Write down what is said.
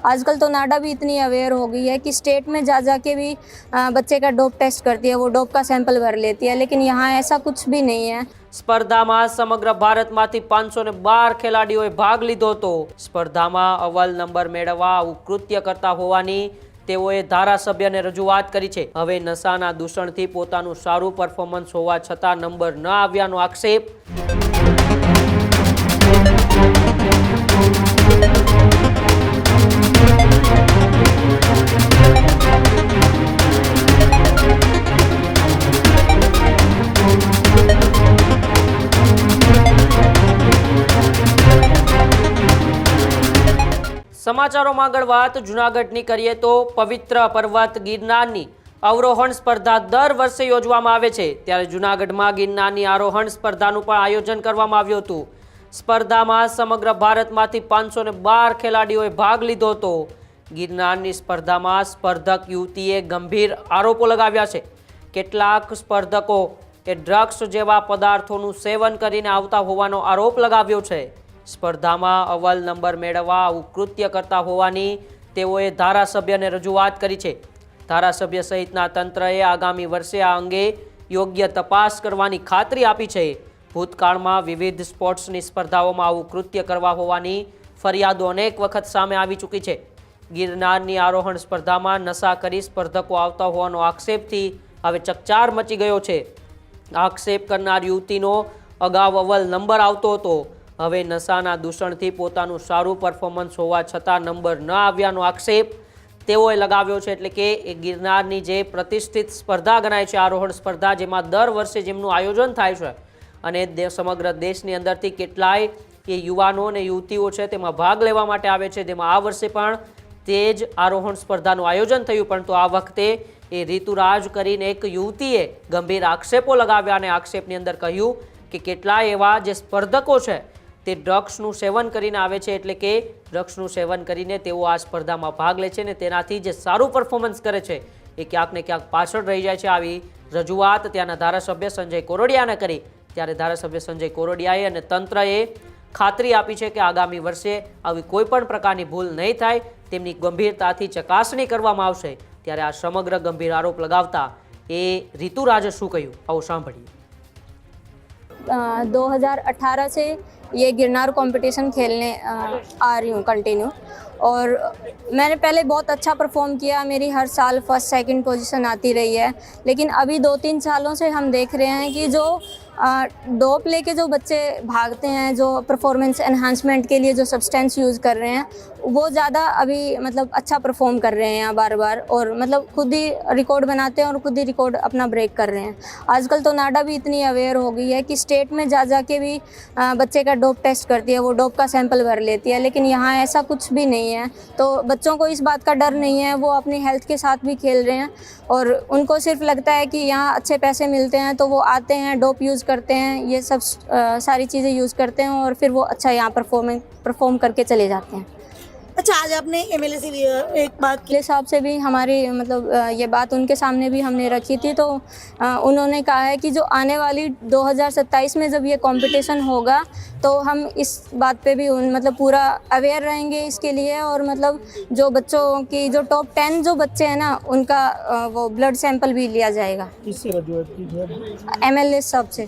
आजकल तो नाडा भी इतनी अवेयर हो गई है कि स्टेट में जा जा के भी बच्चे का डोप टेस्ट करती है, वो डोप का सैंपल भर लेती है, लेकिन यहाँ ऐसा कुछ भी नहीं है। સ્પર્ધામાં સમગ્ર ભારતમાંથી 512 ખેલાડીઓએ ભાગ લીધો હતો। સ્પર્ધામાં અવ્વલ નંબર મેળવવા આવું કૃત્ય કરતા હોવાની તેઓએ ધારાસભ્યને રજૂઆત કરી છે। હવે નશાના દૂષણથી પોતાનું સારું પરફોર્મન્સ હોવા છતાં નંબર ન આવ્યાનો આક્ષેપ। સમાચારોમાં આગળ વાત જૂનાગઢની કરીએ તો પવિત્ર પર્વત ગિરનારની અવરોહણ સ્પર્ધા દર વર્ષે યોજવામાં આવે છે, ત્યારે જૂનાગઢમાં ગિરનારની આરોહણ સ્પર્ધાનું પણ આયોજન કરવામાં આવ્યું હતું। સ્પર્ધામાં સમગ્ર ભારતમાંથી 512 ખેલાડીઓએ ભાગ લીધો હતો। ગિરનારની સ્પર્ધામાં સ્પર્ધક યુવતીએ ગંભીર આરોપો લગાવ્યા છે। કેટલાક સ્પર્ધકો એ ડ્રગ્સ જેવા પદાર્થોનું સેવન કરીને આવતા હોવાનો આરોપ લગાવ્યો છે। સ્પર્ધામાં અવ્વલ નંબર મેળવવા આવું કૃત્ય કરતા હોવાની તેઓએ ધારાસભ્યને રજૂઆત કરી છે। ધારાસભ્ય સહિતના તંત્રએ આગામી વર્ષે આ અંગે યોગ્ય તપાસ કરવાની ખાતરી આપી છે। ભૂતકાળમાં વિવિધ સ્પોર્ટ્સની સ્પર્ધાઓમાં આવું કૃત્ય કરવા હોવાની ફરિયાદો અનેક વખત સામે આવી ચૂકી છે। ગિરનારની આરોહણ સ્પર્ધામાં નશા કરી સ્પર્ધકો આવતા હોવાનો આક્ષેપથી હવે ચકચાર મચી ગયો છે। આક્ષેપ કરનાર યુવતીનો અગાઉ અવ્વલ નંબર આવતો હતો, હવે નશાના દૂષણથી પોતાનું સારું પરફોર્મન્સ હોવા છતાં નંબર ન આવ્યાનો આક્ષેપ તેઓએ લગાવ્યો છે। એટલે કે એ ગિરનારની જે પ્રતિષ્ઠિત સ્પર્ધા ગણાય છે આરોહણ સ્પર્ધા, જેમાં દર વર્ષે જેમનું આયોજન થાય છે અને સમગ્ર દેશની અંદરથી કેટલાય એ યુવાનો અને યુવતીઓ છે તેમાં ભાગ લેવા માટે આવે છે, જેમાં આ વર્ષે પણ તે જ આરોહણ સ્પર્ધાનું આયોજન થયું, પરંતુ આ વખતે એ ઋતુરાજ કરીને એક યુવતીએ ગંભીર આક્ષેપો લગાવ્યા અને આક્ષેપની અંદર કહ્યું કે કેટલાય એવા જે સ્પર્ધકો છે તે ડ્રગ્સનું સેવન કરીને આવે છે, એટલે કે ડ્રગ્સનું સેવન કરીને તેઓ આ સ્પર્ધામાં ભાગ લે છે અને તેનાથી જે સારું પરફોર્મન્સ કરે છે એ ક્યાંક ને ક્યાંક પાછળ રહી જાય છે। આવી રજૂઆત ત્યાંના ધારાસભ્ય સંજય કોરોડિયાને કરી, ત્યારે ધારાસભ્ય સંજય કોરોડિયાએ અને તંત્રએ ખાતરી આપી છે કે આગામી વર્ષે આવી કોઈ પણ પ્રકારની ભૂલ નહીં થાય, તેમની ગંભીરતાથી ચકાસણી કરવામાં આવશે। ત્યારે આ સમગ્ર ગંભીર આરોપ લગાવતા એ ઋતુરાજે શું કહ્યું આવો સાંભળીએ। 2018 से ये गिरनार कंपटीशन खेलने आ रही हूँ कंटिन्यू, और मैंने पहले बहुत अच्छा परफॉर्म किया, मेरी हर साल फर्स्ट सेकंड पोजीशन आती रही है। लेकिन अभी 2-3 सालों से हम देख रहे हैं कि जो डोप लेके जो बच्चे भागते हैं, जो परफॉर्मेंस एनहांसमेंट के लिए जो सब्सटेंस यूज़ कर रहे हैं, वो ज़्यादा अभी मतलब अच्छा परफॉर्म कर रहे हैं यहाँ बार बार, और मतलब खुद ही रिकॉर्ड बनाते हैं और खुद ही रिकॉर्ड अपना ब्रेक कर रहे हैं। आजकल तो नाडा भी इतनी अवेयर हो गई है कि स्टेट में जा जा के भी बच्चे का डोप टेस्ट करती है, वो डोप का सैंपल भर लेती है, लेकिन यहाँ ऐसा कुछ भी नहीं है। तो बच्चों को इस बात का डर नहीं है, वो अपनी हेल्थ के साथ भी खेल रहे हैं, और उनको सिर्फ लगता है कि यहाँ अच्छे पैसे मिलते हैं तो वो आते हैं, डोप यूज़ करते हैं, ये सब सारी चीज़ें यूज़ करते हैं और फिर वो अच्छा यहाँ परफॉर्म करके चले जाते हैं। अच्छा, आज आपने एमएलए से एक बात की, एमएलए साहब से भी हमारी मतलब ये बात उनके सामने भी हमने रखी थी, तो उन्होंने कहा है कि जो आने वाली 2027 में जब ये कंपटीशन होगा तो हम इस बात पे भी मतलब पूरा अवेयर रहेंगे इसके लिए, और मतलब जो बच्चों की जो टॉप 10 जो बच्चे हैं ना, उनका वो ब्लड सैंपल भी लिया जाएगा। किससे रजूआत की? एमएलए साहब से।